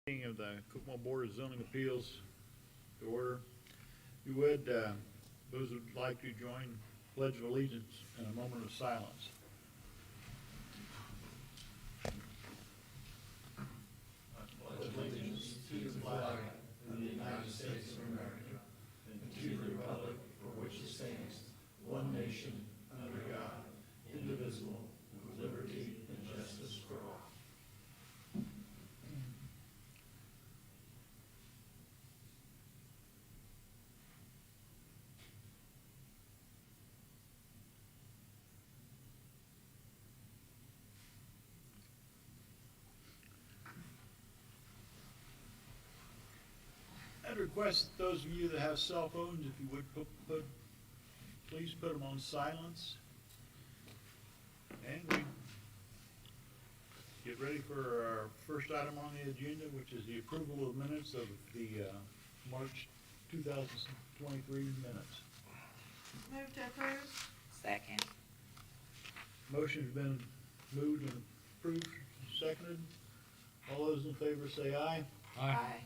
Meeting of the Kokomo Board of Zoning Appeals to order. If you would, those who'd like to join, pledge of allegiance in a moment of silence. I'd request those of you that have cell phones, if you would please put them on silence. And we get ready for our first item on the agenda, which is the approval of minutes of the March 2023 minutes. Move to approve. Second. Motion's been moved and approved, seconded. All those in favor say aye. Aye.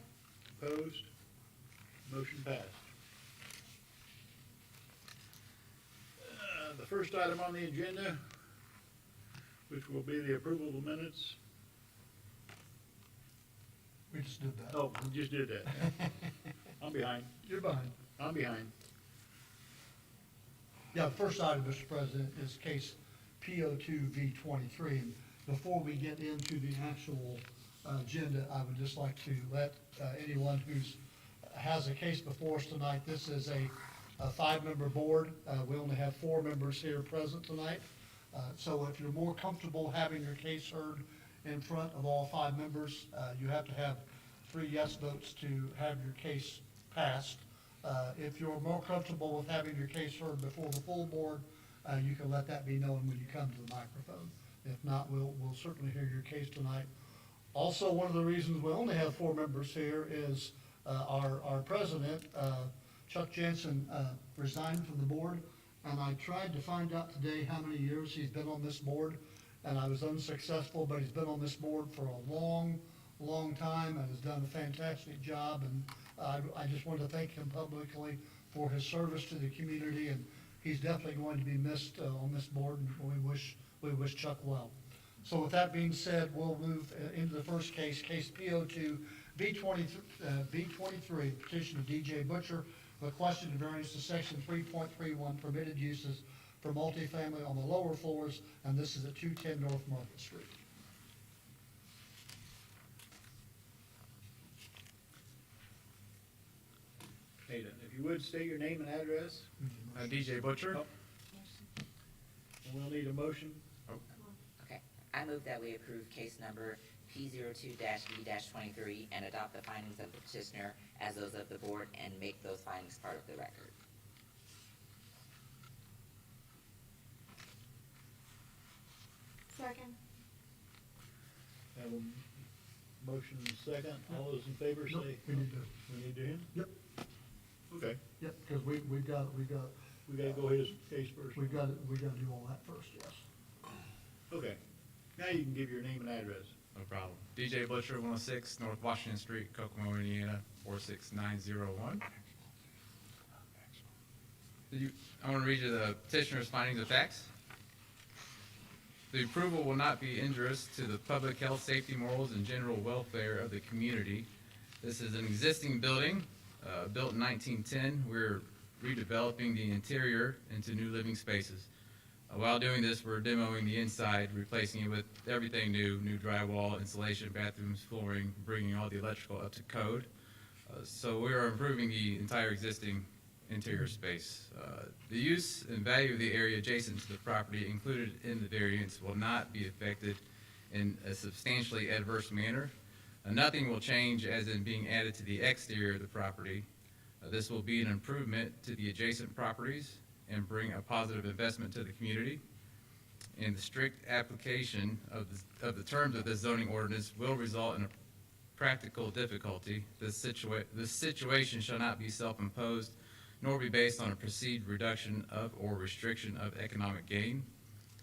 Opposed? Motion passed. The first item on the agenda, which will be the approval of the minutes. We just did that. Oh, we just did that. I'm behind. You're behind. I'm behind. Yeah, the first item, Mr. President, is case PO2V23. And before we get into the actual agenda, I would just like to let anyone who's has a case before us tonight, this is a five-member board. We only have 4 members here present tonight. So if you're more comfortable having your case heard in front of all 5 members, you have to have 3 yes votes to have your case passed. If you're more comfortable with having your case heard before the full board, you can let that be known when you come to the microphone. If not, we'll certainly hear your case tonight. Also, one of the reasons we only have 4 members here is our president, Chuck Jensen, resigned from the board, and I tried to find out today how many years he's been on this board, and I was unsuccessful, but he's been on this board for a long, long time and has done a fantastic job, and I just wanted to thank him publicly for his service to the community, and he's definitely going to be missed on this board, and we wish Chuck well. So with that being said, we'll move into the first case, case PO2 B23, petition of DJ Butcher, requesting a variance to section 3.31 permitted uses for multifamily on the lower floors, and this is at 210 North Market Street. Hayden, if you would, state your name and address. DJ Butcher. Oh. And we'll need a motion. Okay. I move that we approve case number P02-B-23 and adopt the findings of the petitioner as those of the board and make those findings part of the record. Second. Have a motion and a second. All those in favor Nope, say. we need to, We need to him? yep, Okay. yep, because we gotta Go his case first. do all that first, yes. Okay. Now you can give your name and address. No problem. DJ Butcher, 106 North Washington Street, Kokomo, Indiana, 46901. I want to read you the petitioner's findings of facts. The approval will not be injurious to the public health, safety, morals, and general welfare of the community. This is an existing building, built in 1910. We're redeveloping the interior into new living spaces. While doing this, we're demoing the inside, replacing it with everything new drywall, insulation, bathrooms, flooring, bringing all the electrical up to code. So we are improving the entire existing interior space. The use and value of the area adjacent to the property included in the variance will not be affected in a substantially adverse manner. Nothing will change as in being added to the exterior of the property. This will be an improvement to the adjacent properties and bring a positive investment to the community. And the strict application of the terms of this zoning ordinance will result in a practical difficulty. This situation shall not be self-imposed, nor be based on a perceived reduction of or restriction of economic gain.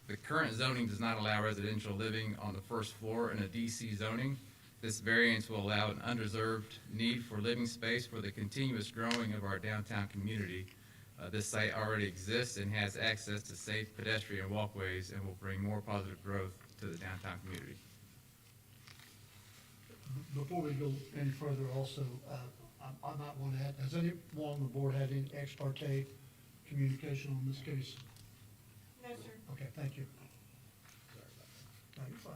The current zoning does not allow residential living on the first floor in a DC zoning, This variance will allow an unreserved need for living space for the continuous growing of our downtown community. This site already exists and has access to safe pedestrian walkways and will bring more positive growth to the downtown community. Before we go any further, also, I might want to add, has anyone on the board had any ex parte communication on this case? No, sir. Okay, thank you. No, you're fine.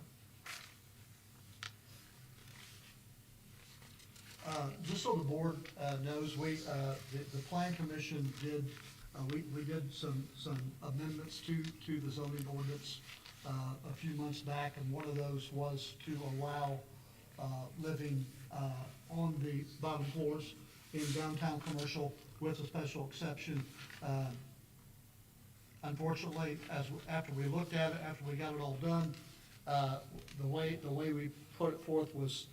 Just so the board knows, the plan commission did, we did some amendments to the zoning ordinance a few months back, and one of those was to allow living on the bottom floors in downtown commercial with a special exception. Unfortunately, after we looked at it, after we got it all done, the way we put it forth was,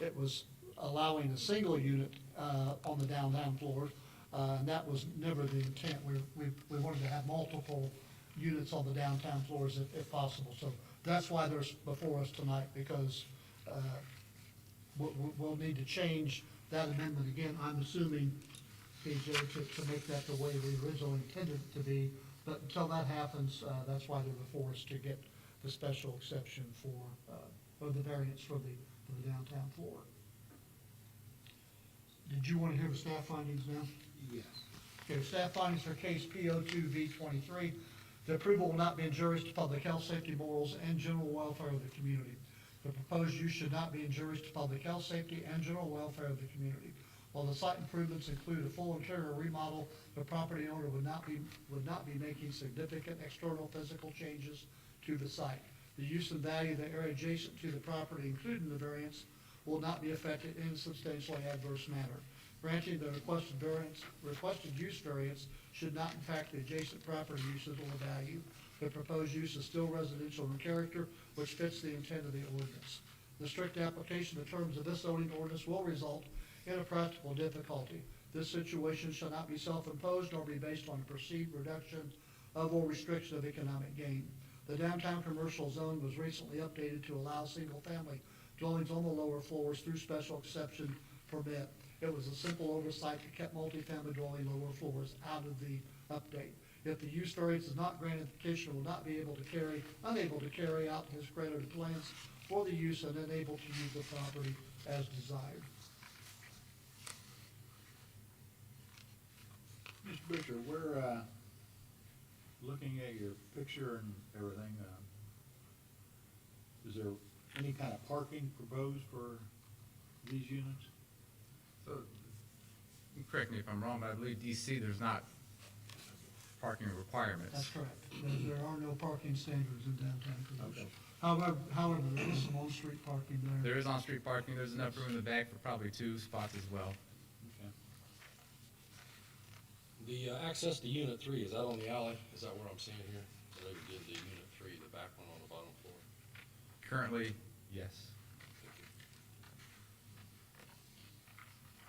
it was allowing a single unit on the downtown floor, and that was never the intent. We wanted to have multiple units on the downtown floors if possible. So that's why they're before us tonight, because we'll need to change that amendment again. I'm assuming, PJ, to make that the way we originally intended it to be. But until that happens, that's why they're before us, to get the special exception or the variance for the downtown floor. Did you want to hear the staff findings now? Yes. Okay, staff findings for case P02V23. The approval will not be injurious to public health, safety, morals, and general welfare of the community. The proposed use should not be injurious to public health, safety, and general welfare of the community. While the site improvements include a full interior remodel, the property owner would not be making significant external physical changes to the site. The use and value of the area adjacent to the property, including the variance, will not be affected in a substantially adverse manner. Granting the requested use variance should not impact the adjacent property uses or value. The proposed use is still residential in character, which fits the intent of the ordinance. The strict application of terms of this zoning ordinance will result in a practical difficulty. This situation shall not be self-imposed nor be based on a perceived reduction of or restriction of economic gain. The downtown commercial zone was recently updated to allow single-family dwellings on the lower floors through special exception permit. It was a simple oversight that kept multifamily dwelling lower floors out of the update. If the use variance is not granted, the petitioner will not be unable to carry out his credited plans for the use and unable to use the property as desired. Mr. Butcher, we're looking at your picture and everything. Is there any kind of parking proposed for these units? So, correct me if I'm wrong, but I believe DC, there's not parking requirements. That's correct. There are no parking standards in downtown commercial. Okay. However, there is some on-street parking there. There is on-street parking, there's enough room in the back for probably 2 spots as well. Okay. The access to Unit 3, is that on the alley? Is that what I'm seeing here? So they did the Unit 3, the back one on the bottom floor. Currently, yes.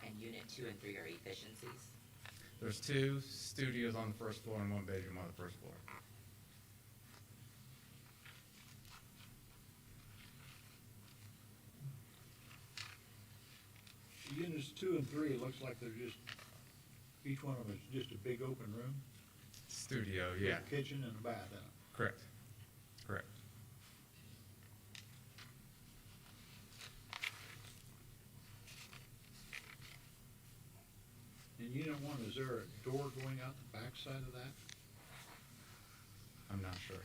And unit 2 and 3 are efficiencies. There's 2 studios on the first floor and 1 bedroom on the first floor. Units 2 and 3, it looks like they're just, each one of them is just a big open room? Studio, yeah, With a kitchen and a bath in it. correct, correct. In Unit 1, is there a door going out the back side of that? I'm not sure.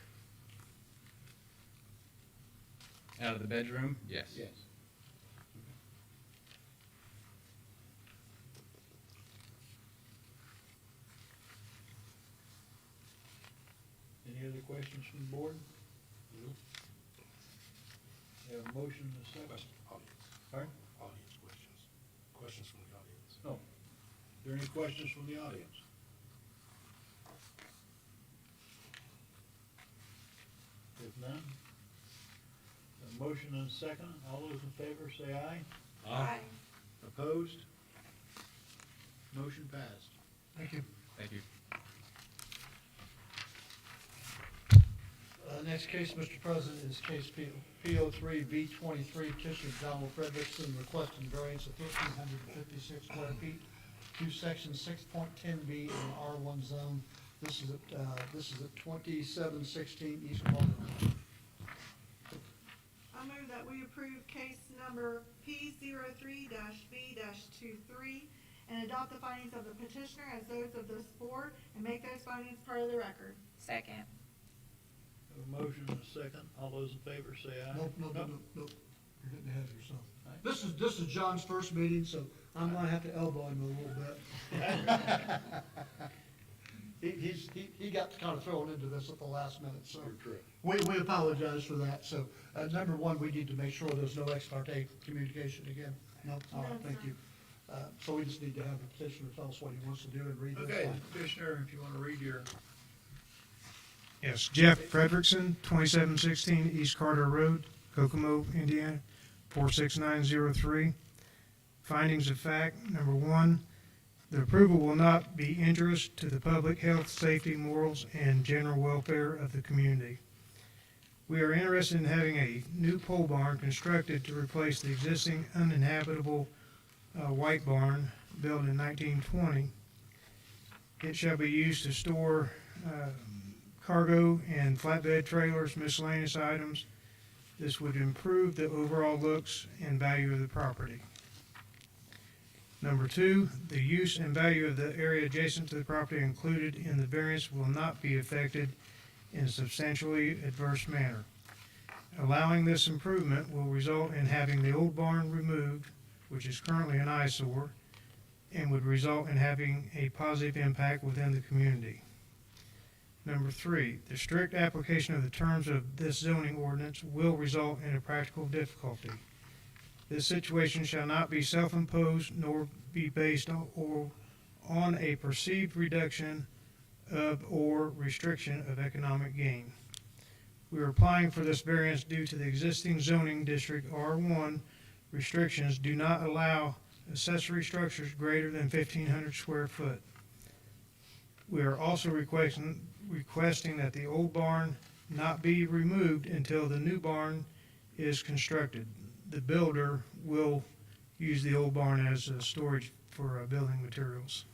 Out of the bedroom? Yes. Yes. Any other questions from the board? We have a motion and a second. Question, audience. Pardon? Audience questions. Questions from the audience. No. Are there any questions from the audience? If none, a motion and a second. All those in favor say aye. Aye. Opposed? Motion passed. Thank you. Thank you. Next Next case, Mr. President, is case P03V23, petitioner Donald Frederickson requesting variance of 1,356 square feet to section 6.10B in the R1 zone. This is at 2716 East Walker Road. I move that we approve case number P03-V-23 and adopt the findings of the petitioner as those of this board and make those findings part of the record. Second. Have a motion and a second. All those in favor say aye. Nope. You're getting ahead of yourself. Aye. This is John's first meeting, so I'm gonna have to elbow him a little bit. He got kind of thrown into this at the last minute, so. You're true. We apologize for that. So, number one, we need to make sure there's no ex parte communication again. No, all right, thank you. So we just need to have the petitioner tell us what he wants to do and read this. Okay, line. Petitioner, if you want to read your, Yes, Jeff Frederickson, 2716 East Carter Road, Kokomo, Indiana, 46903. Findings of fact, number one, the approval will not be injurious to the public health, safety, morals, and general welfare of the community. We are interested in having a new pole barn constructed to replace the existing uninhabitable white barn built in 1920. It shall be used to store cargo and flatbed trailers, miscellaneous items. This would improve the overall looks and value of the property. Number two, the use and value of the area adjacent to the property included in the variance will not be affected in a substantially adverse manner. Allowing this improvement will result in having the old barn removed, which is currently an eyesore, and would result in having a positive impact within the community. Number three, the strict application of the terms of this zoning ordinance will result in a practical difficulty. This situation shall not be self-imposed nor be based on a perceived reduction of or restriction of economic gain. We are applying for this variance due to the existing zoning district R1 restrictions do not allow accessory structures greater than 1,500 square foot. We are also requesting that the old barn not be removed until the new barn is constructed. The builder will use the old barn as a storage for building materials.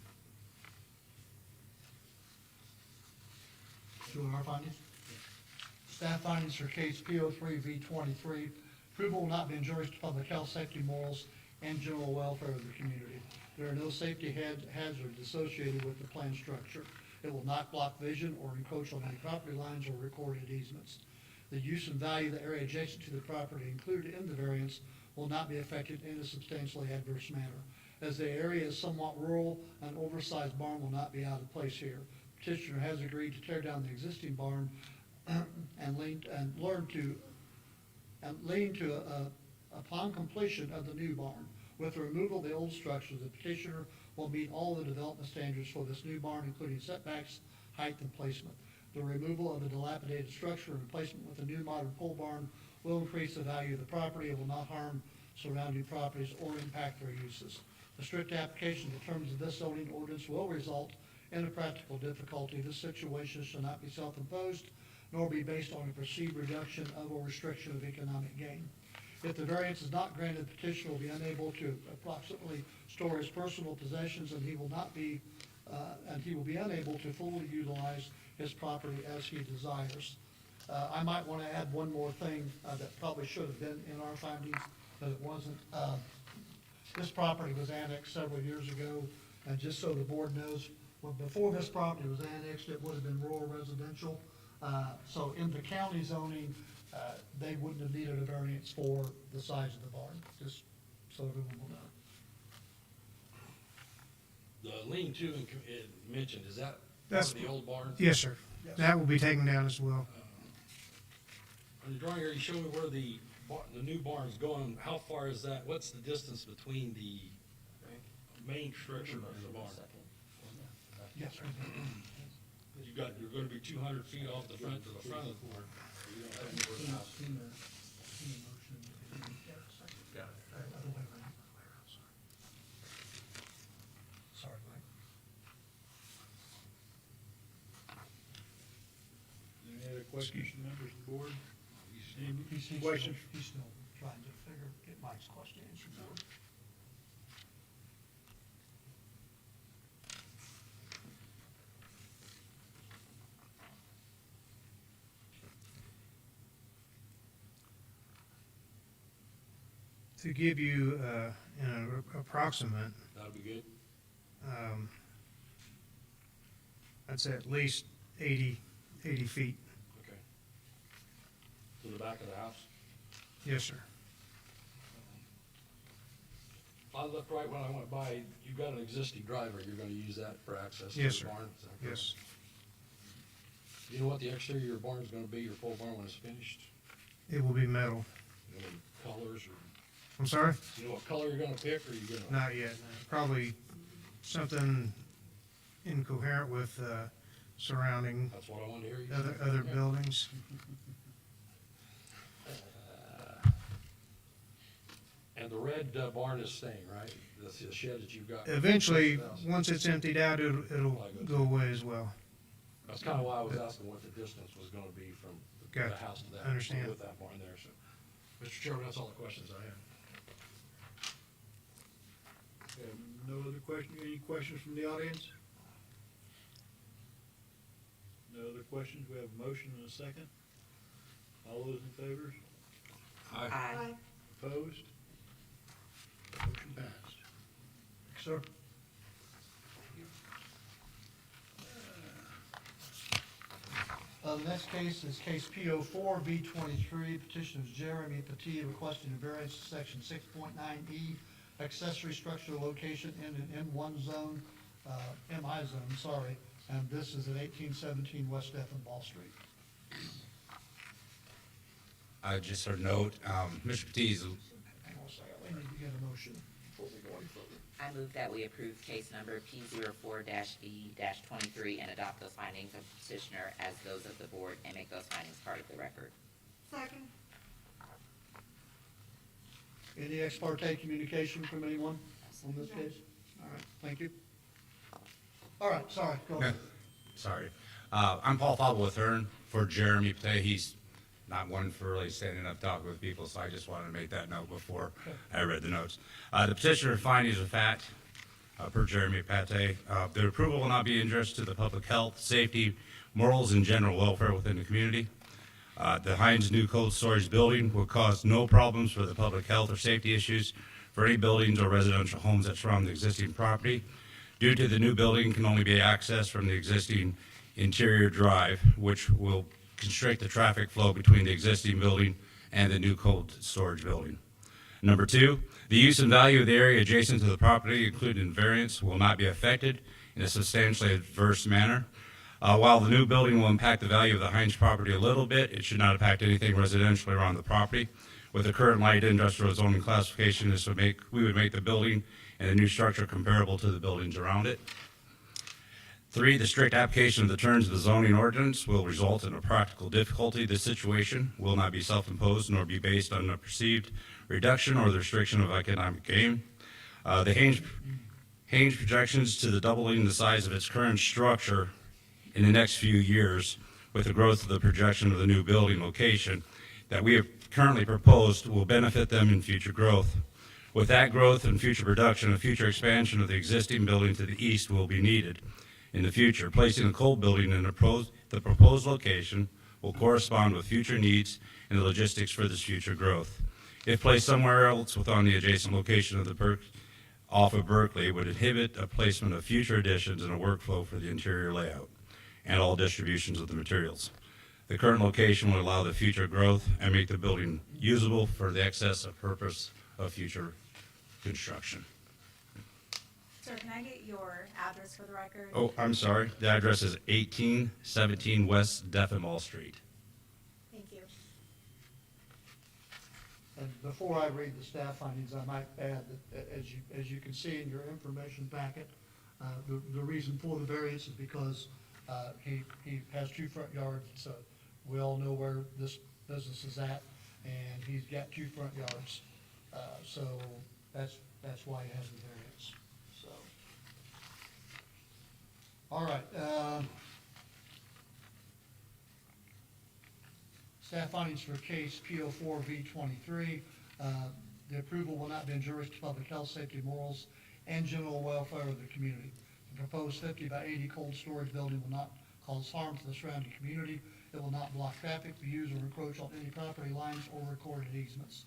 Doing our findings? Staff findings for case P03V23. Approval will not be injurious to public health, safety, morals, and general welfare of the community. There are no safety hazards associated with the planned structure. It will not block vision or encroach on any property lines or recorded easements. The use and value of the area adjacent to the property included in the variance will not be affected in a substantially adverse manner. As the area is somewhat rural, an oversized barn will not be out of place here. Petitioner has agreed to tear down the existing barn and lean to upon completion of the new barn. With the removal of the old structure, the petitioner will meet all the development standards for this new barn, including setbacks, height, and placement. The removal of a dilapidated structure and replacement with a new modern pole barn will increase the value of the property and will not harm surrounding properties or impact their uses. The strict application of the terms of this zoning ordinance will result in a practical difficulty. This situation shall not be self-imposed nor be based on a perceived reduction of or restriction of economic gain. If the variance is not granted, the petitioner will be unable to approximately store his personal possessions, and he will be unable to fully utilize his property as he desires. I might want to add one more thing that probably should have been in our findings, but it wasn't. This property was annexed several years ago, and just so the board knows, well, before this property was annexed, it would have been rural residential. So in the county zoning, they wouldn't have needed a variance for the size of the barn, just so everyone will know. The lean-to it mentioned, is that part That's- of the old barn? Yes, sir. Yes. That will be taken down as well. On the drawing here, you show me where the new barn's going. How far is that? What's the distance between the main structure and the barn? Yes, sir. You're gonna be 200 feet off the front to the front of the barn. You don't have anywhere to house it. Sorry, Mike. any other Questions from members of the board? Any He's still, questions? he's still trying to get Mike's question answered for him. To give you an approximate, That'll be good. I'd say at least 80 feet. Okay. To the back of the house? Yes, sir. I looked right when I went by, you've got an existing driveway, you're gonna use that for access to Yes, the sir. barn? Is that correct? Yes. Do you know what the exterior of your barn is gonna be, your pole barn when it's finished? It will be metal. You know, colors, or, I'm sorry? do you know what color you're gonna pick, or you gonna? Not yet. Probably something incoherent with surrounding That's what I wanted to hear you say. other Okay. buildings. And the red barn is staying, right? That's the shed that you've got? Eventually, House. once it's emptied out, it'll go away as well. That's kinda why I was asking what the distance was gonna be from the Gotcha. house to that. Understand. With that barn there, so. Mr. Chairman, that's all the questions I have. No other question, any questions from the audience? No other questions, we have a motion and a second. All those in favor? Aye. Opposed? Motion passed. Sir? The next case is case PO4 V23, petition of Jeremy Petit requesting a variance to section 6.9E, accessory structure location in an M1 zone, MI zone, sorry, and this is at 1817 West Ball Street. Just a note, Mr. Petiz, Hang on a second, we need to get a motion before we go any further. I move that we approve case number P04-V-23 and adopt those findings of petitioner as those of the board and make those findings part of the record. Second. Any ex parte communication from anyone on this case? All right, thank you. All right, sorry, go ahead. sorry. I'm Paul Fable with Hearn for Jeremy Pate. He's not one for really standing up talking with people, so I just wanted to make that note before I read the notes. The petitioner findings of fact, per Jeremy Pate, the approval will not be injurious to the public health, safety, morals, and general welfare within the community. The Heinz new cold storage building will cause no problems for the public health or safety issues for any buildings or residential homes that surround the existing property. Due to the new building can only be accessed from the existing interior drive, which will constrict the traffic flow between the existing building and the new cold storage building. Number two, the use and value of the area adjacent to the property, including variance, will not be affected in a substantially adverse manner. While the new building will impact the value of the Heinz property a little bit, it should not impact anything residentially around the property. With the current light industrial zoning classification, we would make the building and the new structure comparable to the buildings around it. Three, the strict application of the terms of the zoning ordinance will result in a practical difficulty. This situation will not be self-imposed nor be based on a perceived reduction or the restriction of economic gain. The Haynes projections to the doubling the size of its current structure in the next few years with the growth of the projection of the new building location that we have currently proposed will benefit them in future growth. With that growth and future production, a future expansion of the existing building to the east will be needed. In the future, placing the coal building in the proposed location will correspond with future needs and the logistics for this future growth. If placed somewhere else within the adjacent location of the off of Berkeley, it would inhibit a placement of future additions and a workflow for the interior layout and all distributions of the materials. The current location would allow the future growth and make the building usable for the excess of purpose of future construction. Sir, can I get your address for the record? Oh, I'm sorry. The address is 1817 West Mall Street. Thank you. And before I read the staff findings, I might add that as you can see in your information packet, the reason for the variance is because he has 2 front yards, so we all know where this business is at, and he's got 2 front yards. So that's why he has the variance, so. All right, Staff findings for case P04 V23. The approval will not be injurious to public health, safety, morals, and general welfare of the community. The proposed 50 by 80 cold storage building will not cause harm to the surrounding community. It will not block traffic, be used or encroach on any property lines or recorded easements.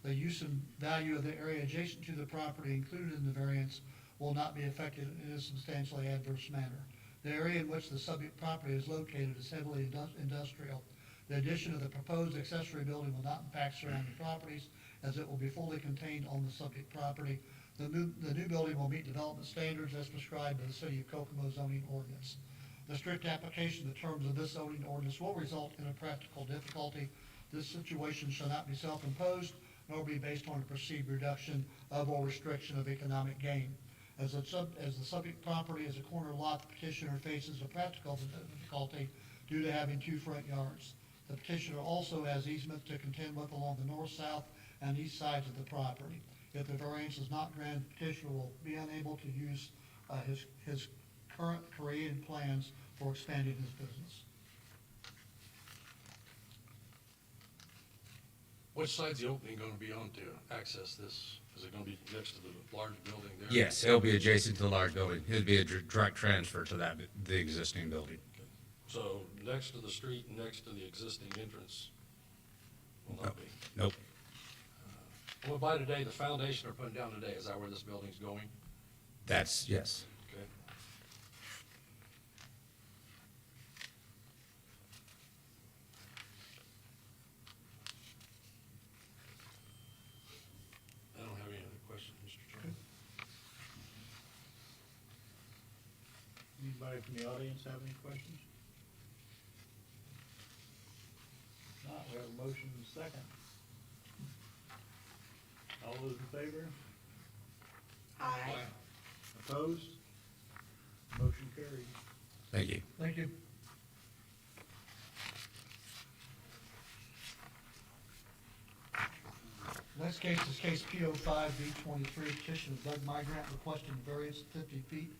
The use and value of the area adjacent to the property included in the variance will not be affected in a substantially adverse manner. The area in which the subject property is located is heavily industrial. The addition of the proposed accessory building will not impact surrounding properties, as it will be fully contained on the subject property. The new building will meet development standards as prescribed by the City of Kokomo zoning ordinance. The strict application of the terms of this zoning ordinance will result in a practical difficulty. This situation shall not be self-imposed, nor be based on a perceived reduction of or restriction of economic gain. As the subject property is a corner lot, the petitioner faces a practical difficulty due to having 2 front yards. The petitioner also has easements to contend with along the north, south, and east sides of the property. If the variance is not granted, the petitioner will be unable to use his current created plans for expanding his business. Which side's the opening gonna be on to access this? Is it gonna be next to the large building there? Yes, it'll be adjacent to the large building. It'll be a direct transfer to the existing building. So next to the street and next to the existing entrance will not be? Nope. Well, by today, the foundation they're putting down today, is that where this building's going? Yes. Okay. I don't have any other questions, Mr. Chairman. Anybody from the audience have any questions? If not, we have a motion and a second. All those in favor? Aye. Opposed? Motion carried. Thank you. Thank you. Next case is case P05 V23, petition of Doug Migrant requesting variance 50 feet,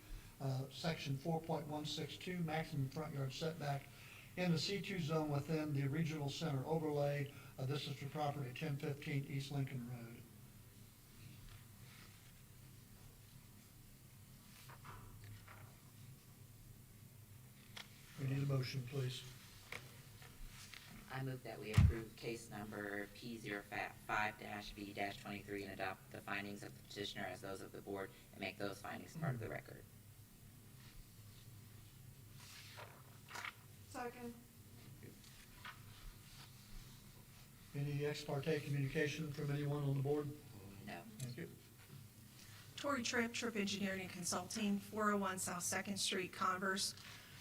section 4.162, maximum front yard setback in the C2 zone within the regional center overlay. This is for property 1015 East Lincoln Road. We need a motion, please. I move that we approve case number P05-B-23 and adopt the findings of the petitioner as those of the board and make those findings part of the record. Second. Any ex parte communication from anyone on the board? No. Thank you. Tori Tripp, Tripp Engineering and Consulting, 401 South Second Street, Converse,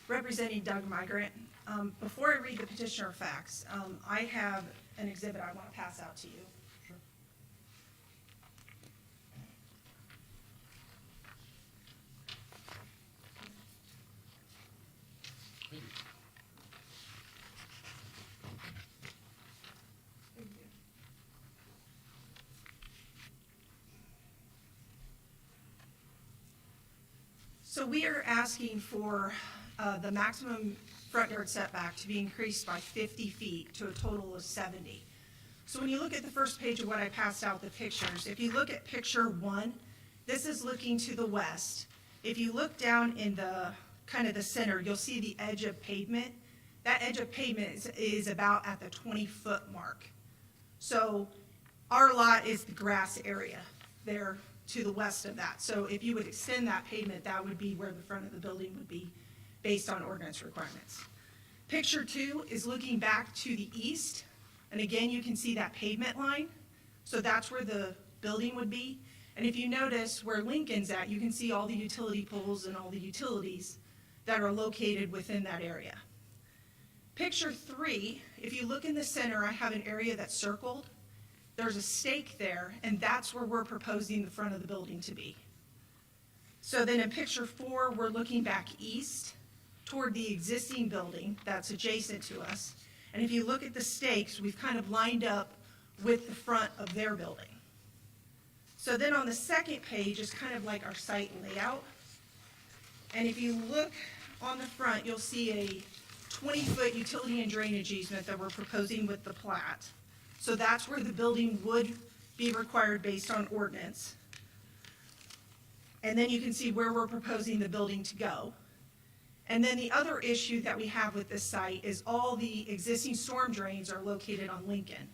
representing Doug Migrant. Before I read the petitioner facts, I have an exhibit I want to pass out to you. Sure. Thank you. So we are asking for the maximum front yard setback to be increased by 50 feet to a total of 70. So when you look at the first page of what I passed out, the pictures, if you look at picture 1, this is looking to the west. If you look down in the, kind of the center, you'll see the edge of pavement. That edge of pavement is about at the 20-foot mark. So our lot is the grass area there to the west of that. So if you would extend that pavement, that would be where the front of the building would be based on ordinance requirements. Picture 2 is looking back to the east, and again, you can see that pavement line. So that's where the building would be. And if you notice where Lincoln's at, you can see all the utility poles and all the utilities that are located within that area. Picture 3, if you look in the center, I have an area that's circled. There's a stake there, and that's where we're proposing the front of the building to be. So then in picture 4, we're looking back east toward the existing building that's adjacent to us. And if you look at the stakes, we've kind of lined up with the front of their building. So then on the second page is kind of like our site layout. And if you look on the front, you'll see a 20-foot utility and drainage easement that we're proposing with the plat. So that's where the building would be required based on ordinance. And then you can see where we're proposing the building to go. And then the other issue that we have with this site is all the existing storm drains are located on Lincoln.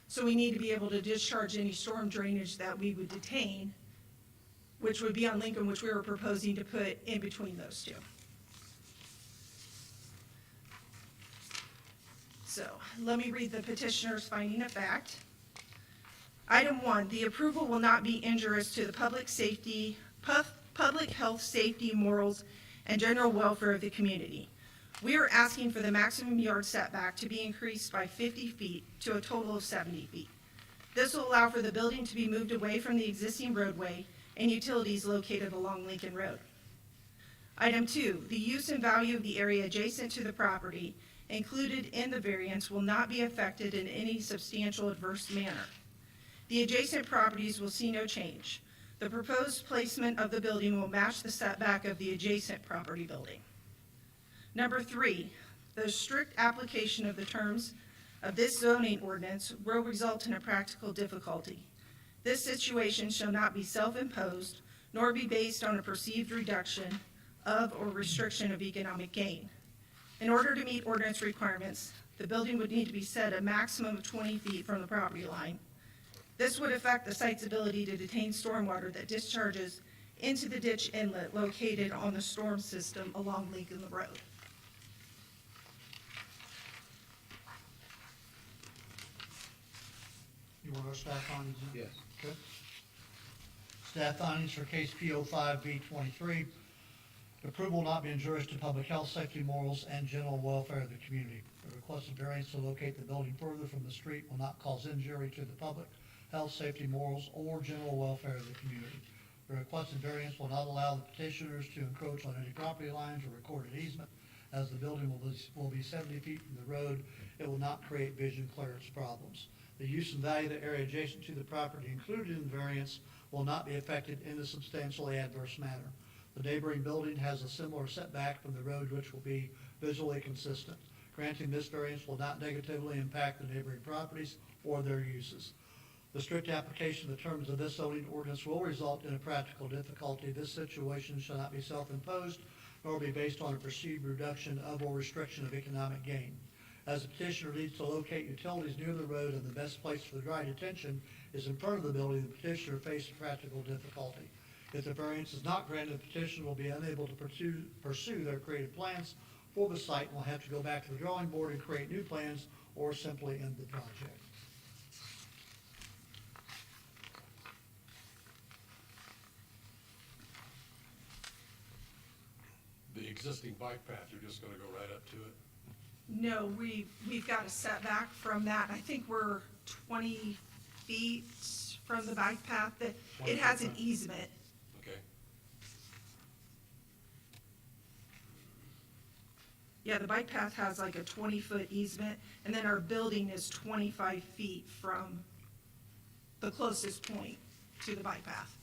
So we need to be able to discharge any storm drainage that we would detain, which would be on Lincoln, which we were proposing to put in between those two. So let me read the petitioner's finding of fact. Item 1, the approval will not be injurious to the public health, safety, morals, and general welfare of the community. We are asking for the maximum yard setback to be increased by 50 feet to a total of 70 feet. This will allow for the building to be moved away from the existing roadway and utilities located along Lincoln Road. Item 2, the use and value of the area adjacent to the property included in the variance will not be affected in any substantial adverse manner. The adjacent properties will see no change. The proposed placement of the building will match the setback of the adjacent property building. Number 3, the strict application of the terms of this zoning ordinance will result in a practical difficulty. This situation shall not be self-imposed, nor be based on a perceived reduction of or restriction of economic gain. In order to meet ordinance requirements, the building would need to be set a maximum of 20 feet from the property line. This would affect the site's ability to detain stormwater that discharges into the ditch inlet located on the storm system along Lincoln Road. You want our staff findings? Yes. Okay. Staff findings for case P05B23. Approval will not be injurious to public health, safety, morals, and general welfare of the community. The requested variance to locate the building further from the street will not cause injury to the public health, safety, morals, or general welfare of the community. The requested variance will not allow the petitioners to encroach on any property lines or recorded easement. As the building will be 70 feet from the road, it will not create vision clearance problems. The use and value of the area adjacent to the property included in the variance will not be affected in a substantially adverse manner. The neighboring building has a similar setback from the road, which will be visually consistent. Granting this variance will not negatively impact the neighboring properties or their uses. The strict application of the terms of this zoning ordinance will result in a practical difficulty. This situation shall not be self-imposed, nor be based on a perceived reduction of or restriction of economic gain. As the petitioner needs to locate utilities near the road and the best place for the dry detention is in front of the building, the petitioner faces practical difficulty. If the variance is not granted, the petitioner will be unable to pursue their creative plans for the site and will have to go back to the drawing board and create new plans or simply end the project. The existing bike path, you're just gonna go right up to it? No, we've got a setback from that. I think we're 20 feet from the bike path. That it has an easement. Okay. Yeah, the bike path has like a 20-foot easement, and then our building is 25 feet from the closest point to the bike path.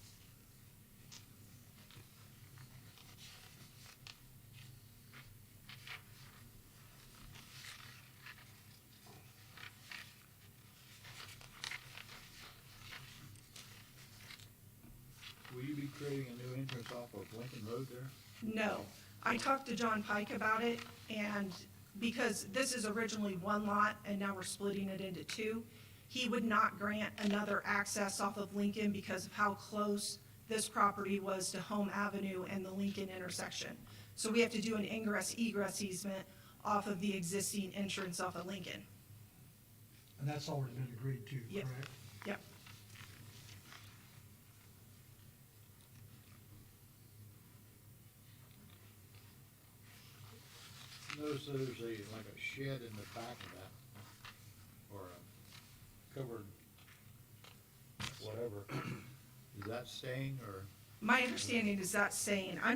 Will you be creating a new entrance off of Lincoln Road there? No. I talked to John Pike about it, and because this is originally one lot and now we're splitting it into two, he would not grant another access off of Lincoln because of how close this property was to Home Avenue and the Lincoln intersection. So we have to do an ingress-egress easement off of the existing entrance off of Lincoln. And that's already been agreed to, Yep. correct? Yep. Notice there's like a shed in the back of that, or a covered whatever. Is that staying, or? My understanding is that saying, I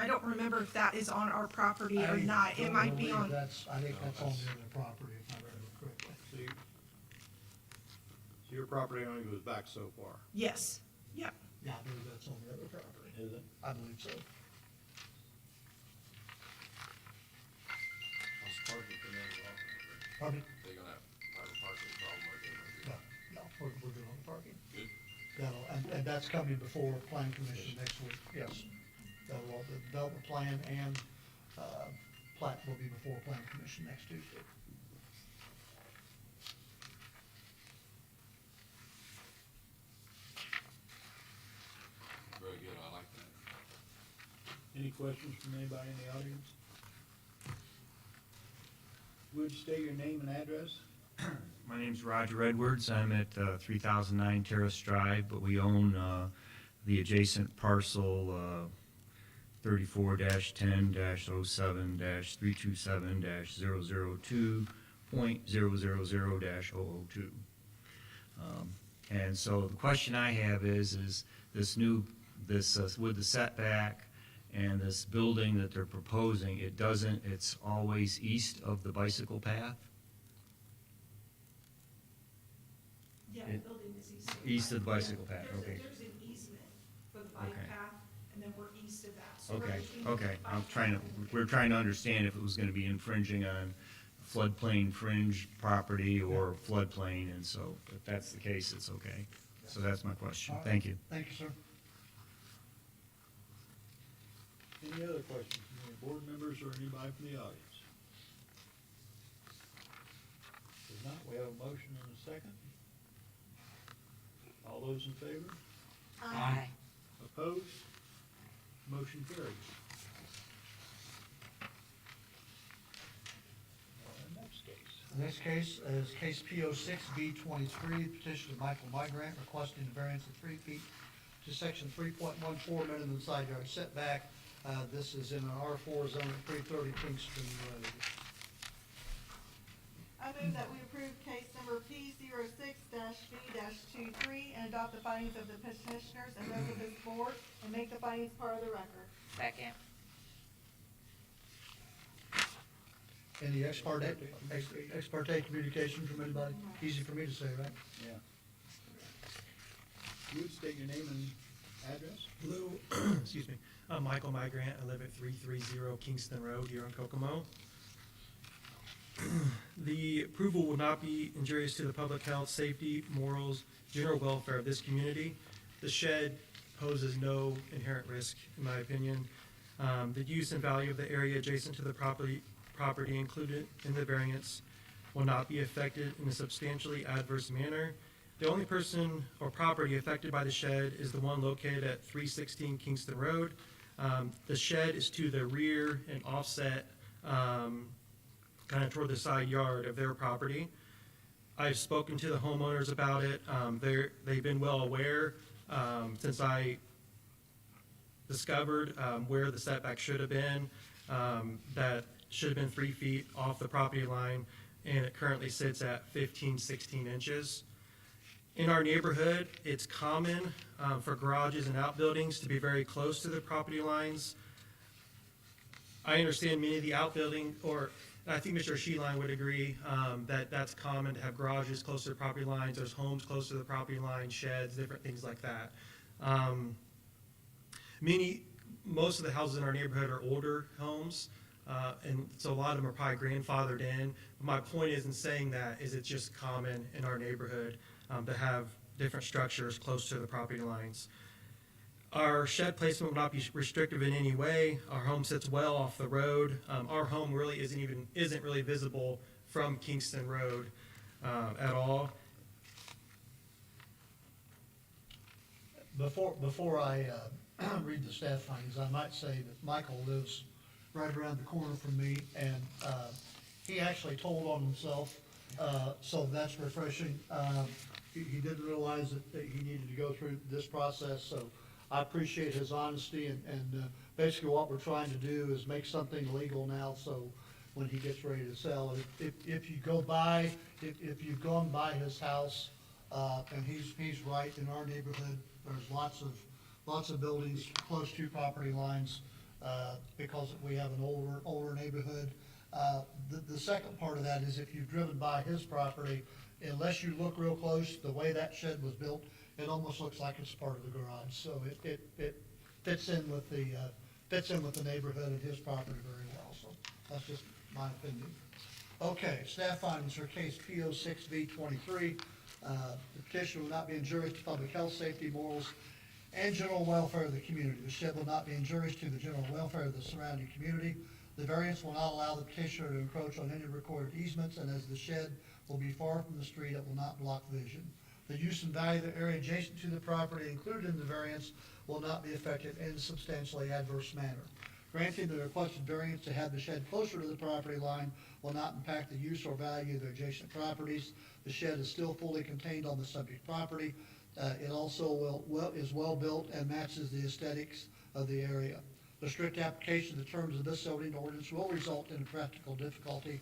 don't remember if that is on our property or not. It might be on, I think that's on the other property, if I remember correctly. So your property only goes back so far, yes, yep. Yeah, I believe that's on the other property. is it? I believe so. that's coming before Plan Commission next week, yes. The development plan and, plat will be before Plan Commission next Tuesday. Very good, I like that. Any questions from anybody in the audience? Would you state your name and address? My name's Roger Edwards. I'm at 3009 Terrace Drive, but we own the adjacent parcel 34-10-07-327-002.000-002. And so the question I have is this with the setback and this building that they're proposing, it's always east of the bicycle path? Yeah, It- the building is east. East of the bicycle path, There's a- okay. There's an easement for the bike Okay. path, and then we're east of that. So we're Okay, between okay, the I'm bike trying path and- we're trying to understand if it was gonna be infringing on floodplain fringe property or floodplain, and so if that's the case, it's okay. So that's my question, thank you. Thank you, sir. Any other questions from any board members or anybody from the audience? If not, we have a motion and a second. All those in favor? Aye. Opposed? Motion carries. Next case. The next case is case P06B23, petition of Michael Migrant requesting a variance of 3 feet to section 3.14 minimum side yard setback. This is in an R4 zone at 330 Kingston Road. I move that we approve case number P06-B-23 and adopt the findings of the petitioners and those of this board and make the findings part of the record. Second. Any ex parte communication from anybody? Easy for me to say, right? Yeah. You would state your name and address? Hello, excuse me. I'm Michael Migrant. I live at 330 Kingston Road here in Kokomo. The approval will not be injurious to the public health, safety, morals, general welfare of this community. The shed poses no inherent risk, in my opinion. The use and value of the area adjacent to the property included in the variance will not be affected in a substantially adverse manner. The only person or property affected by the shed is the one located at 316 Kingston Road. The shed is to the rear and offset, kind of toward the side yard of their property. I've spoken to the homeowners about it. They've been well aware since I discovered where the setback should have been, that should have been 3 feet off the property line, and it currently sits at 15, 16 inches. In our neighborhood, it's common for garages and outbuildings to be very close to the property lines. I understand many of the outbuilding, or I think Mr. Sheeline would agree, that that's common to have garages close to the property lines. There's homes close to the property line, sheds, different things like that. Most of the houses in our neighborhood are older homes, and so a lot of them are probably grandfathered in. My point isn't saying that, is it's just common in our neighborhood to have different structures close to the property lines. Our shed placement will not be restrictive in any way. Our home sits well off the road. Our home really isn't really visible from Kingston Road at all. Before I read the staff findings, I might say that Michael lives right around the corner from me, and he actually told on himself, so that's refreshing. He didn't realize that he needed to go through this process, so I appreciate his honesty, and basically what we're trying to do is make something legal now, so when he gets ready to sell, if you go by, if you've gone by his house, and he's right, in our neighborhood, there's lots of buildings close to property lines, because we have an older neighborhood. The second part of that is if you've driven by his property, unless you look real close, the way that shed was built, it almost looks like it's part of the garage. So it fits in with the neighborhood and his property very well. So that's just my opinion. Okay, staff findings for case P06B23. The petition will not be injurious to public health, safety, morals, and general welfare of the community. The shed will not be injurious to the general welfare of the surrounding community. The variance will not allow the petitioner to encroach on any recorded easements, and as the shed will be far from the street, it will not block vision. The use and value of the area adjacent to the property included in the variance will not be affected in a substantially adverse manner. Granting the requested variance to have the shed closer to the property line will not impact the use or value of the adjacent properties. The shed is still fully contained on the subject property. It also is well-built and matches the aesthetics of the area. The strict application of the terms of this zoning ordinance will result in a practical difficulty.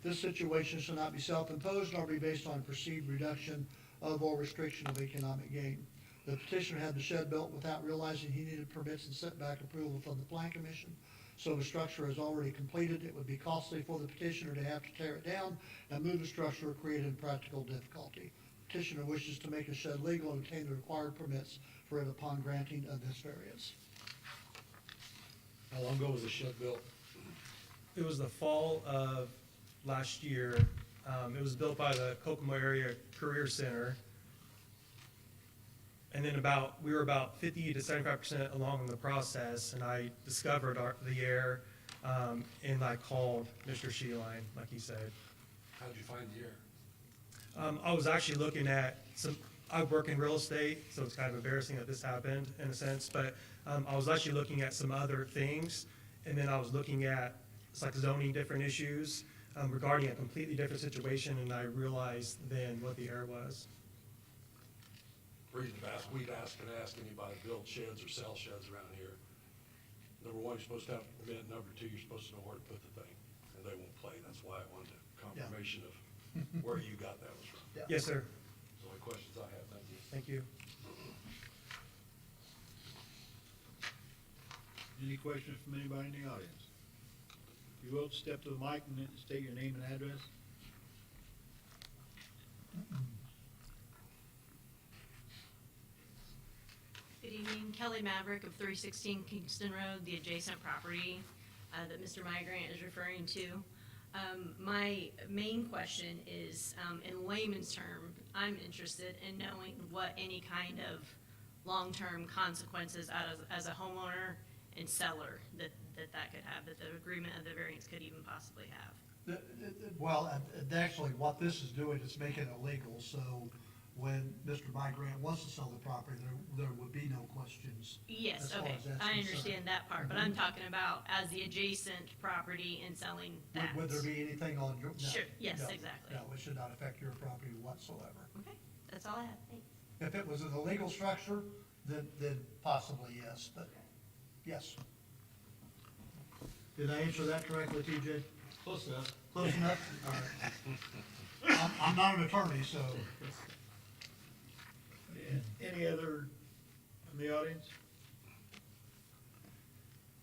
This situation should not be self-imposed nor be based on perceived reduction of or restriction of economic gain. The petitioner had the shed built without realizing he needed permits and setback approval from the Plan Commission. So the structure is already completed. It would be costly for the petitioner to have to tear it down and move the structure, creating practical difficulty. Petitioner wishes to make a shed legal and obtain the required permits for it upon granting of this variance. How long ago was the shed built? It was the fall of last year. It was built by the Kokomo Area Career Center. And then we were about 50 to 75% along in the process, and I discovered the error, and I called Mr. Sheeline, like he said. How'd you find the error? I was actually looking at I work in real estate, so it's kind of embarrassing that this happened in a sense, but I was actually looking at some other things, and then I was looking at zoning different issues regarding a completely different situation, and I realized then what the error was. Reason to ask, we'd ask anybody to build sheds or sell sheds around here. Number one, you're supposed to have a permit. Number two, you're supposed to know where to put the thing, and they won't play. That's why I wanted confirmation of where you got that was from. Yeah. Yes, sir. Those are the only questions I have. Thank you. Thank you. Any questions from anybody in the audience? If you will, step to the mic and then state your name and address. Good evening, Kelly Maverick of 316 Kingston Road, the adjacent property that Mr. Migrant is referring to. My main question is, in layman's term, I'm interested in knowing what any kind of long-term consequences as a homeowner and seller that could have, that the agreement of the variance could even possibly have. Well, actually, what this is doing is making it illegal, so when Mr. Migrant wants to sell the property, there would be no questions. Yes, as far okay, as that's I concerned. understand that part, but I'm talking about as the adjacent property and selling that. Would there be anything on your? No, Sure, yes, no, exactly. No, it should not affect your property whatsoever. Okay, that's all I have, thanks. If it was an illegal structure, then possibly yes, but yes. Did I answer that correctly, TJ? Close enough. Close enough? All right. I'm not an attorney, so. Any other from the audience?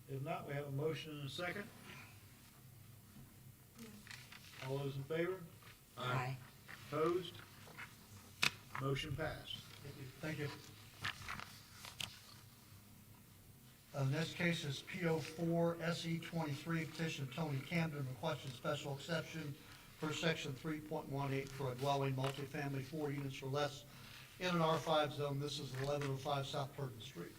If not, we have a motion and a second. All those in favor? Aye. Opposed? Motion passed. Thank you. Next case is PO4 SE 23, petition of Tony Camden requesting special exception per section 3.18 for a dwelling multifamily 4 units or less in an R5 zone. This is 1105 South Purdon Street.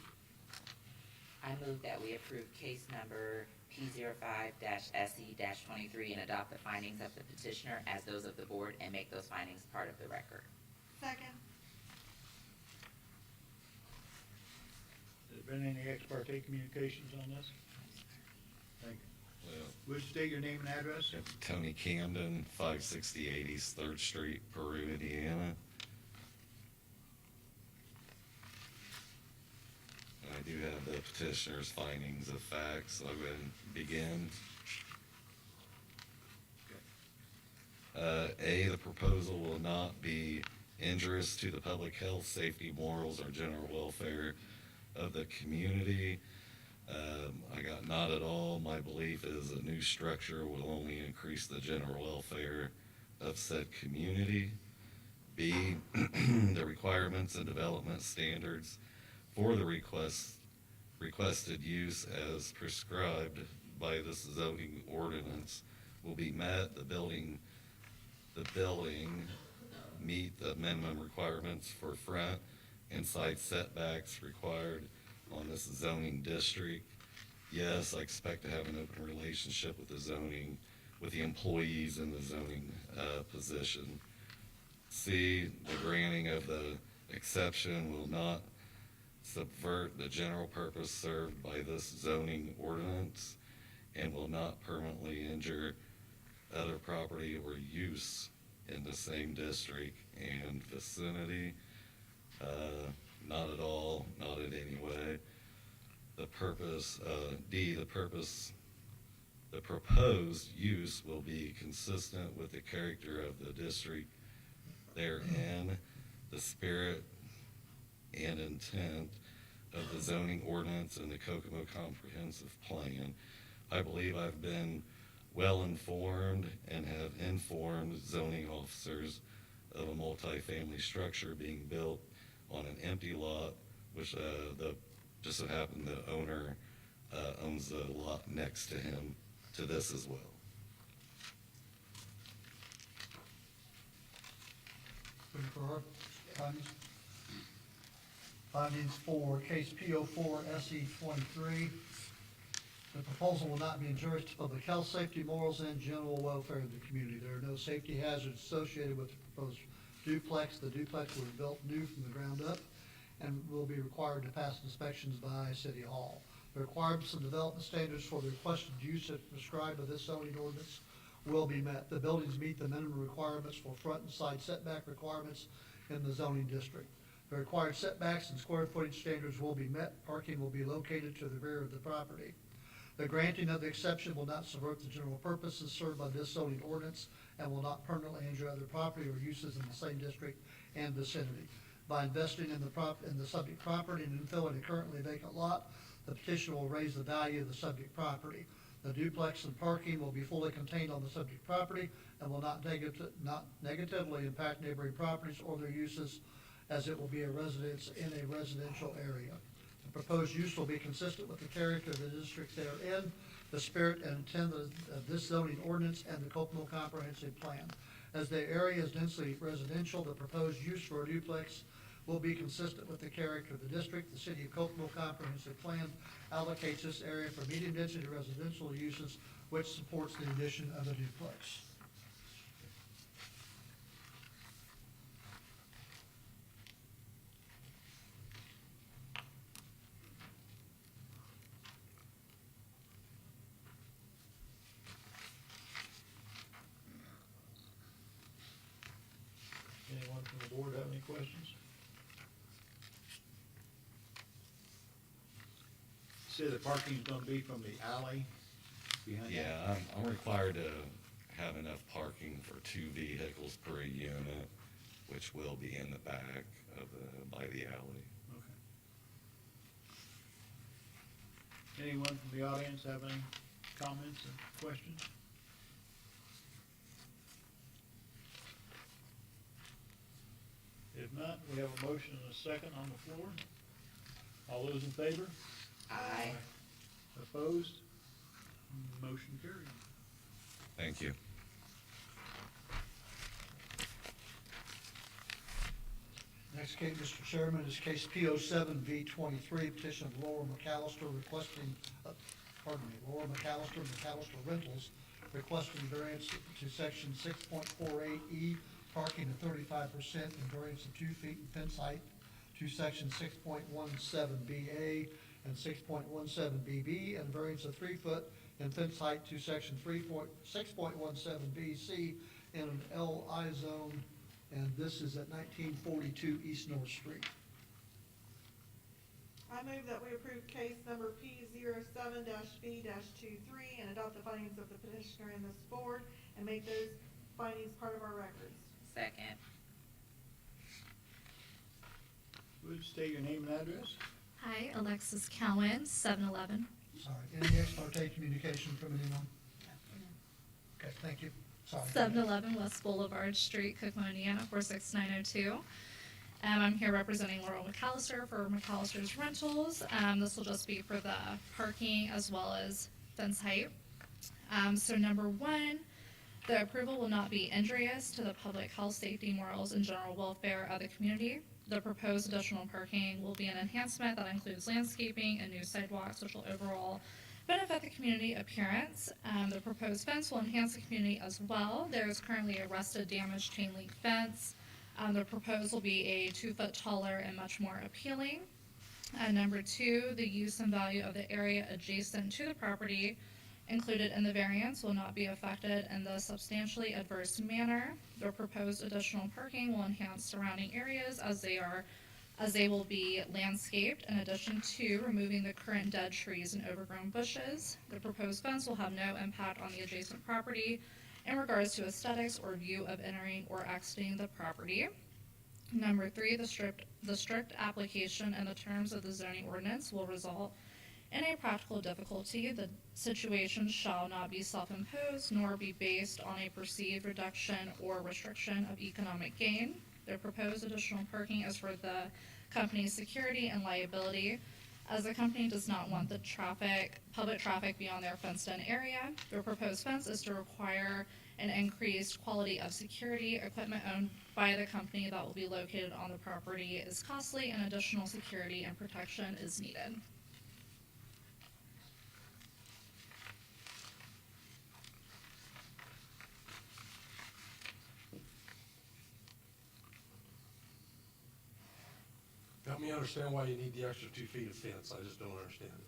I move that we approve case number P05-SE-23 and adopt the findings of the petitioner as those of the board and make those findings part of the record. Second. Has there been any ex parte communications on this? Thank you. Would you state your name and address? Tony Camden, 560 East 3rd Street, Peru, Indiana. I do have the petitioner's findings of facts. I'll go ahead and begin. A, the proposal will not be injurious to the public health, safety, morals, or general welfare of the community. I got not at all. My belief is a new structure will only increase the general welfare of said community. B, the requirements and development standards for the requested use as prescribed by this zoning ordinance will be met. The building meet the minimum requirements for front, and side setbacks required on this zoning district. Yes, I expect to have an open relationship with with the employees in the zoning position. C, the granting of the exception will not subvert the general purpose served by this zoning ordinance and will not permanently injure other property or use in the same district and vicinity. Not at all, not in any way. The purpose, D, the proposed use will be consistent with the character of the district therein, the spirit and intent of the zoning ordinance and the Kokomo Comprehensive Plan. I believe I've been well-informed and have informed zoning officers of a multifamily structure being built on an empty lot, which just so happened the owner owns the lot next to him, to this as well. Ready for our findings? Findings for case P04 SE 23. The proposal will not be injurious to public health, safety, morals, and general welfare of the community. There are no safety hazards associated with the proposed duplex. The duplex will be built new from the ground up and will be required to pass inspections by City Hall. The requirements and development standards for the requested use as prescribed by this zoning ordinance will be met. The buildings meet the minimum requirements for front and side setback requirements in the zoning district. The required setbacks and square footage standards will be met. Parking will be located to the rear of the property. The granting of the exception will not subvert the general purposes served by this zoning ordinance and will not permanently injure other property or uses in the same district and vicinity. By investing in the subject property and infilling a currently vacant lot, the petition will raise the value of the subject property. The duplex and parking will be fully contained on the subject property and will not negatively impact neighboring properties or their uses, as it will be a residence in a residential area. The proposed use will be consistent with the character of the district therein, the spirit and intent of this zoning ordinance and the Kokomo Comprehensive Plan. As the area is densely residential, the proposed use for a duplex will be consistent with the character of the district. The City of Kokomo Comprehensive Plan allocates this area for medium density residential uses, which supports the addition of a duplex. Anyone from the board have any questions? Say the parking's gonna be from the alley behind. Yeah, I'm required to have enough parking for 2 vehicles per unit, which will be in the back of by the alley. Okay. Anyone from the audience have any comments or questions? If not, we have a motion and a second on the floor. All those in favor? Aye. Opposed? Motion carried. Thank you. Next case, Mr. Chairman, is case P07 V23, petition of Laura McAllister requesting, Laura McAllister, McAllister Rentals, requesting variance to section 6.48E, parking of 35% and variance of 2 feet in fence height to section 6.17BA and 6.17BB, and variance of 3 foot in fence height to section 6.17BC in an LI zone, and this is at 1942 East North Street. I move that we approve case number P07-V-23 and adopt the findings of the petitioner in this board and make those findings part of our records. Second. Would you state your name and address? Hi, Alexis Cowan, 7-Eleven. Sorry, any ex parte communication from anyone? Okay, thank you. Sorry. 7-Eleven West Boulevard Street, Kokomo, Indiana, 46902. I'm here representing Laurel McAllister for McAllister's Rentals. This will just be for the parking as well as fence height. So number one, the approval will not be injurious to the public health, safety, morals, and general welfare of the community. The proposed additional parking will be an enhancement that includes landscaping and new sidewalks, which will overall benefit the community appearance. The proposed fence will enhance the community as well. There is currently a rusted, damaged chain link fence. The proposed will be a 2-foot taller and much more appealing. Number 2, the use and value of the area adjacent to the property included in the variance will not be affected in the substantially adverse manner. The proposed additional parking will enhance surrounding areas as they will be landscaped, in addition to removing the current dead trees and overgrown bushes. The proposed fence will have no impact on the adjacent property in regards to aesthetics or view of entering or exiting the property. Number 3, the strict application and the terms of the zoning ordinance will result in a practical difficulty. The situation shall not be self-imposed nor be based on a perceived reduction or restriction of economic gain. The proposed additional parking is for the company's security and liability, as the company does not want the public traffic beyond their fenced-in area. The proposed fence is to require an increased quality of security. Equipment owned by the company that will be located on the property is costly, and additional security and protection is needed. Help me understand why you need the extra 2 feet of fence, I just don't understand it.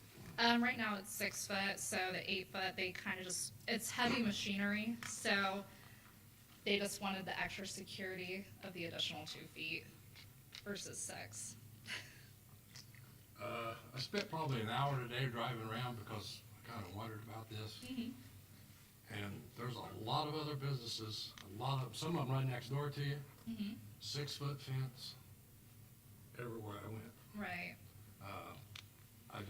Right now it's 6 foot, so the 8 foot, they kind of just, it's heavy machinery, so they just wanted the extra security of the additional 2 feet versus 6. I spent probably an hour today driving around because I kind of wondered about this. And there's a lot of other businesses, some of them right next door to you, 6-foot fence, everywhere I went. Right. I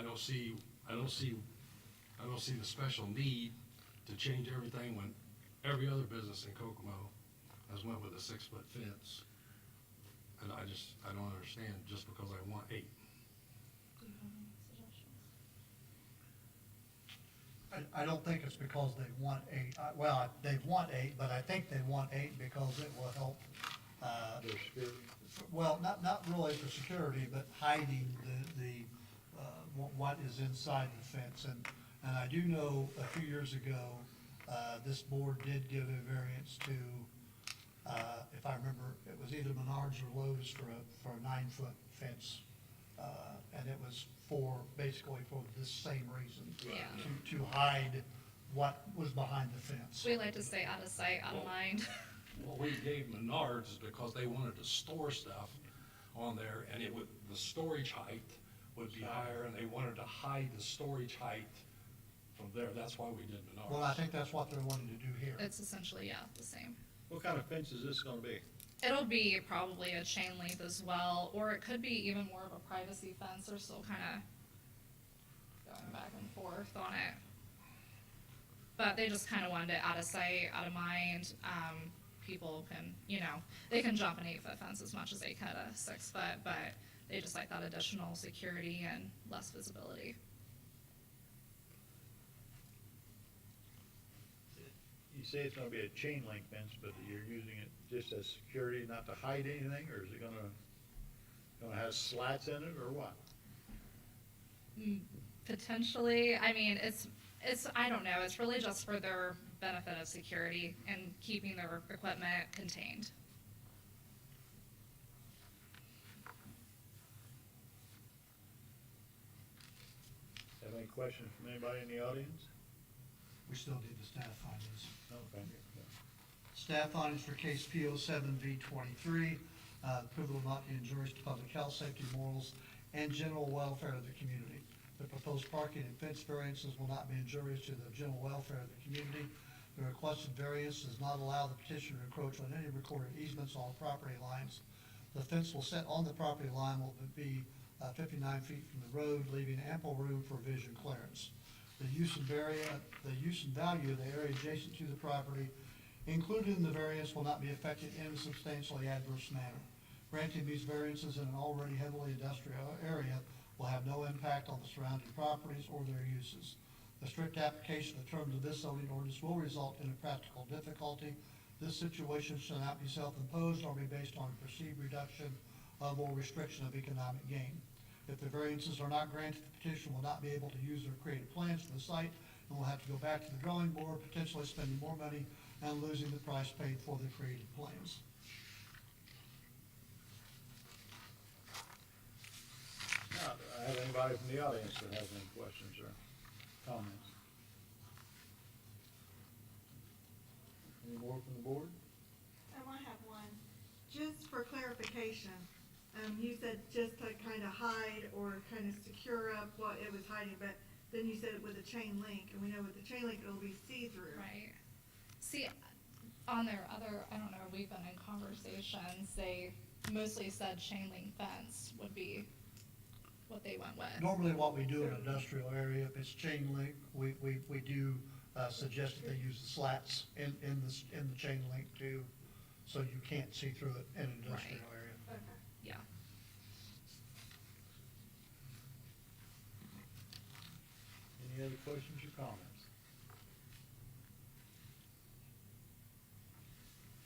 don't see the special need to change everything when every other business in Kokomo has went with a 6-foot fence. And I don't understand just because I want 8. Do you have any suggestions? I don't think it's because they want 8. Well, they want 8, but I think they want 8 because it will help, Their security. well, not really for security, but hiding what is inside the fence. And I do know a few years ago, this board did give a variance to, if I remember, it was either Menards or Lowe's for a 9-foot fence. And it was basically for this same reason. Yeah. To hide what was behind the fence. We like to say out of sight, out of mind. What we gave Menards is because they wanted to store stuff on there, and the storage height would be higher, and they wanted to hide the storage height from there. That's why we did Menards. Well, I think that's what they're wanting to do here. It's essentially, yeah, the same. What kind of fence is this gonna be? It'll be probably a chain link as well, or it could be even more of a privacy fence. They're still kind of going back and forth on it. But they just kind of wanted it out of sight, out of mind. People can, they can jump an 8-foot fence as much as they could a 6-foot, but they just like that additional security and less visibility. You say it's gonna be a chain link fence, but you're using it just as security, not to hide anything, or is it gonna have slats in it, or what? Potentially, I mean, it's, I don't know, it's really just for their benefit of security and keeping their equipment contained. Have any questions from anybody in the audience? We still need the staff findings. Okay. Staff findings for case PO 7V23, approval will not be injurious to public health, safety, morals, and general welfare of the community. The proposed parking and fence variances will not be injurious to the general welfare of the community. The requested variance does not allow the petitioner to encroach on any recorded easements on property lines. The fence will set on the property line will be 59 feet from the road, leaving ample room for vision clearance. The use and value of the area adjacent to the property included in the variance will not be affected in a substantially adverse manner. Granting these variances in an already heavily industrial area will have no impact on the surrounding properties or their uses. The strict application of the terms of this zoning ordinance will result in a practical difficulty. This situation shall not be self-imposed nor be based on perceived reduction of or restriction of economic gain. If the variances are not granted, the petitioner will not be able to use their creative plans for the site and will have to go back to the drawing board, potentially spending more money and losing the price paid for the creative plans. Now, do I have anybody from the audience that has any questions or comments? Any more from the board? I have one. Just for clarification, you said just to kind of hide or kind of secure up what it was hiding, but then you said with a chain link, and we know with the chain link, it'll be see-through. Right. See, on their other, I don't know, we've been in conversations, they mostly said chain link fence would be what they went with. Normally what we do in an industrial area, if it's chain link, we do suggest that they use the slats in the chain link too, so you can't see through it in an industrial Right. area. Okay. Yeah. Any other questions or comments?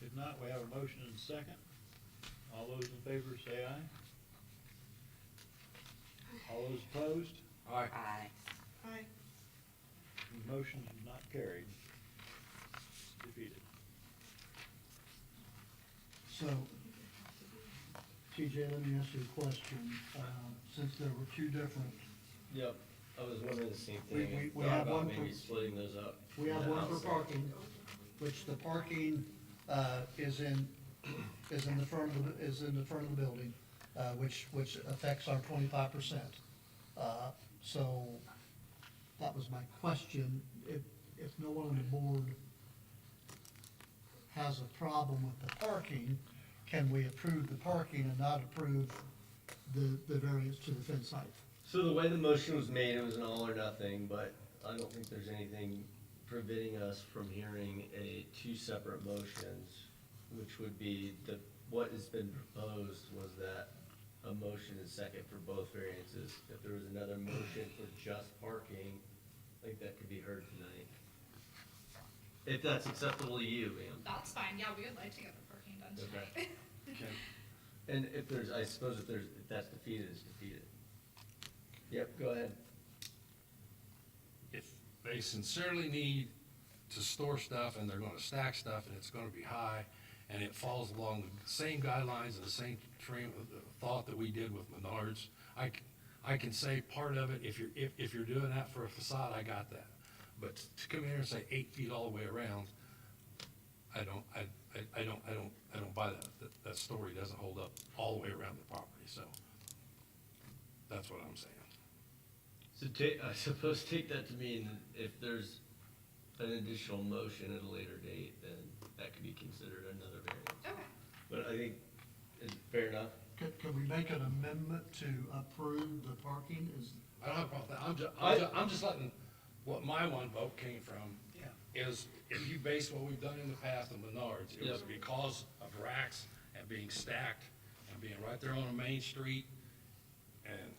If not, we have a motion and a second. All those in favor say aye. All those opposed? Aye. Aye. Aye. The motion is not carried. Defeated. So, TJ, let me ask you a question. Since there were two different, Yep, I was wondering the same We- thing. we Thought have about one maybe for- splitting those up. we have in the one for house. parking, which the parking is in the front of the building, which affects our 25%. So that was my question. If no one on the board has a problem with the parking, can we approve the parking and not approve the variance to the fence height? So the way the motion was made, it was an all or nothing, but I don't think there's anything preventing us from hearing two separate motions, which would be what has been proposed was that a motion is second for both variances. If there was another motion for just parking, I think that could be heard tonight. If that's acceptable to you, ma'am. That's fine, yeah, we would like to get the parking done tonight. Okay. And if that's defeated, it's defeated. Yep, go ahead. If they sincerely need to store stuff and they're gonna stack stuff and it's gonna be high and it falls along the same guidelines and the same train of thought that we did with Menards, I can say part of it, if you're doing that for a facade, I got that. But to come in here and say 8 feet all the way around, I don't buy that. That story doesn't hold up all the way around the property, so that's what I'm saying. So I suppose take that to mean if there's an additional motion at a later date, then that could be considered another variance. Okay. But I think, is it fair enough? Can we make an amendment to approve the parking? I don't have a problem with that. I'm just letting, what my one vote came from is if you base what we've done in the past on Menards, it was Yep. because of racks and being stacked and being right there on a main street and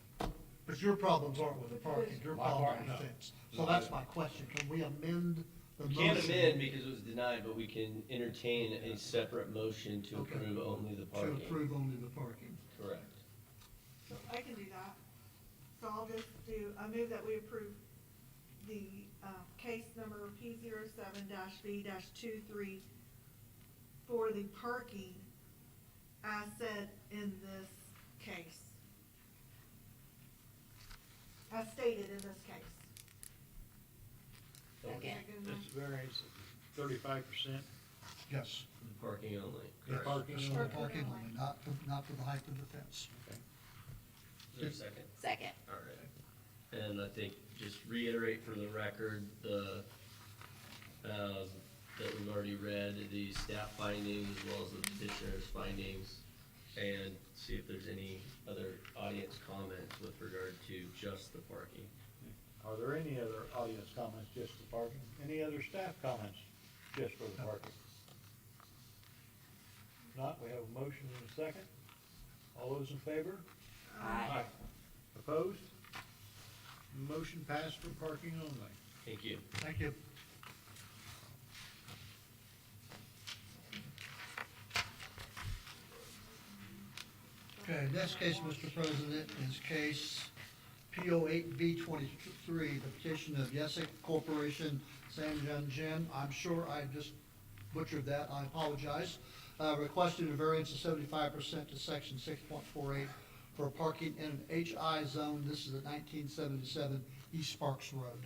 But your problems aren't with the parking, your My problem part, with the no. fence. So that's my question, can we amend the We motion? can't amend because it was denied, but we can entertain a separate motion to Okay. approve only the To parking. approve only the parking. Correct. So I can do that. So I'll just I move that we approve the, case number P07-B-23 for the parking as said in this case. As stated in this case. Second. This variance of 35%. Yes. Parking only. The parking Just for the parking only, not for the height of the fence. Okay. Is there a second? Second. All right. And I think, just reiterate for the record, that we've already read the staff findings as well as the petitioner's findings, and see if there's any other audience comments with regard to just the parking. Are there any other audience comments, just the parking? Any other staff comments, just for the parking? If not, we have a motion and a second. All those in favor? Aye. Opposed? Motion passed for parking only. Thank you. Thank you. Okay, next case, Mr. President, is case PO 8V23, the petition of Yesek Corporation, San Jin. I'm sure I just butchered that, I apologize. Requesting a variance of 75% to section 6.48 for parking in an HI zone. This is at 1977 East Sparks Road.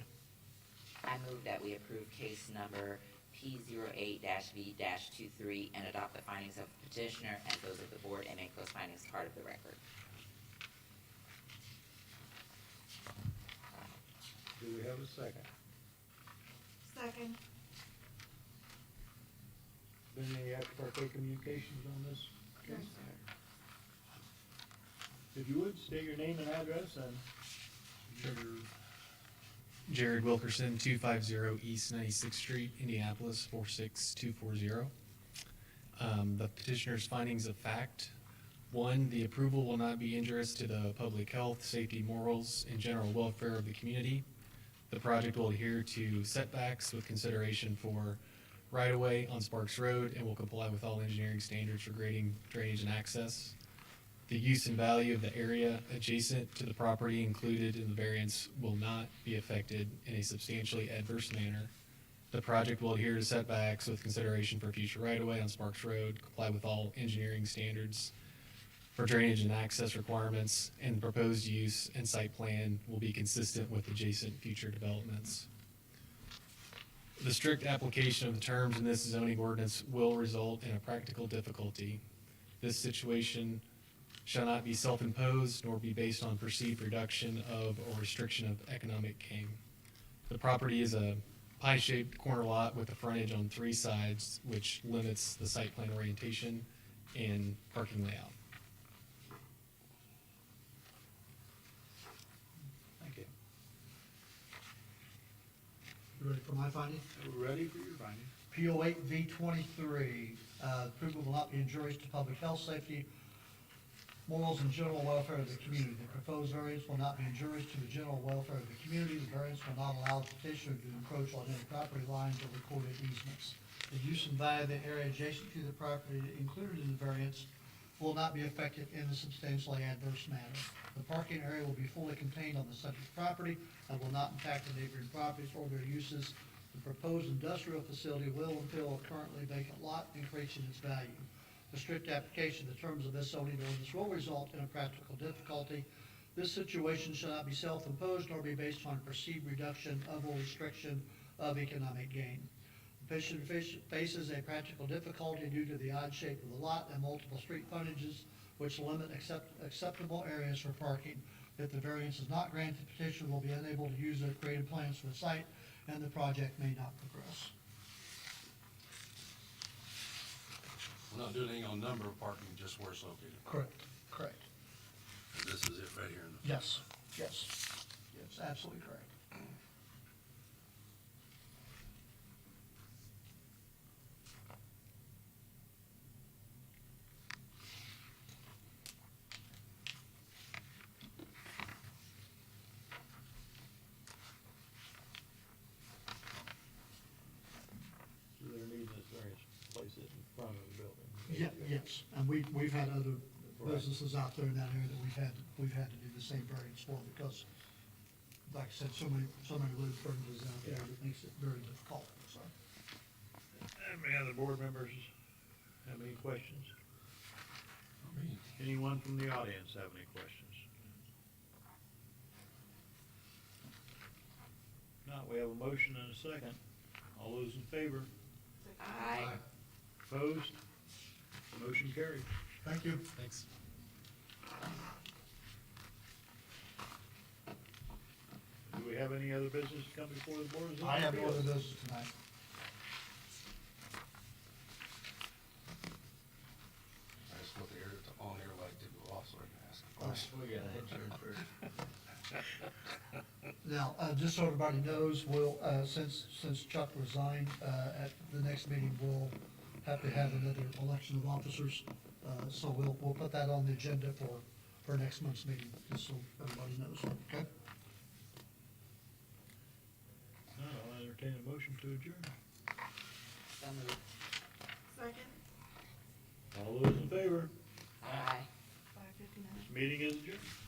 I move that we approve case number P08-V-23 and adopt the findings of the petitioner as those of the board and make those findings part of the record. Do we have a second? Second. Been any ex parte communications on this No, case? sir. If you would, state your name and address and your Jared Wilkerson, 250 East 96th Street, Indianapolis, 46240. The petitioner's findings of fact. 1, the approval will not be injurious to the public health, safety, morals, and general welfare of the community. The project will adhere to setbacks with consideration for right-of-way on Sparks Road and will comply with all engineering standards for grading, drainage, and access. The use and value of the area adjacent to the property included in the variance will not be affected in a substantially adverse manner. The project will adhere to setbacks with consideration for future right-of-way on Sparks Road, comply with all engineering standards for drainage and access requirements, and the proposed use and site plan will be consistent with adjacent future developments. The strict application of the terms in this zoning ordinance will result in a practical difficulty. This situation shall not be self-imposed nor be based on perceived reduction of or restriction of economic gain. The property is a pie-shaped corner lot with a frontage on 3 sides, which limits the site plan orientation and parking layout. Thank you. You ready for my finding? We're ready for your finding. PO 8V23, approval will not be injurious to public health, safety, morals, and general welfare of the community. The proposed variance will not be injurious to the general welfare of the community. The variance will not allow the petitioner to encroach on any property lines or recorded easements. The use and value of the area adjacent to the property included in the variance will not be affected in a substantially adverse manner. The parking area will be fully contained on the subject property and will not impact the neighboring properties or their uses. The proposed industrial facility will fill a currently vacant lot, increasing its value. The strict application of the terms of this zoning ordinance will result in a practical difficulty. This situation shall not be self-imposed nor be based on perceived reduction of or restriction of economic gain. The petitioner faces a practical difficulty due to the odd shape of the lot and multiple street frontages, which limit acceptable areas for parking. If the variance is not granted, the petitioner will be unable to use the created plans for the site, and the project may not progress. We're not doing anything on number of parking, just where it's located. Correct, correct. And this is it right here in the. Yes, yes, yes, absolutely correct. So they're needing this variance, place it in front of the building. Yeah, yes, and we've had other businesses out there in that area that we've had to do the same variance for because, like I said, so many load furnitures out there that makes it very difficult, so. Any other board members have any questions? Anyone from the audience have any questions? Not, we have a motion and a second. All those in favor? Aye. Opposed? Motion carried. Thank you. Thanks. Do we have any other business to come before the board? of Zoning I have no Appeals? other business tonight. I just look here, it's on here like to go off so I can ask a question. We gotta adjourn first. Now, just so everybody knows, we'll, since Chuck resigned, at the next meeting, we'll have to have another election of officers. So we'll put that on the agenda for next month's meeting, just so everybody knows, okay? No, I'll entertain a motion to adjourn. So moved. Second. All those in favor? Aye. 5:50. Meeting is adjourned.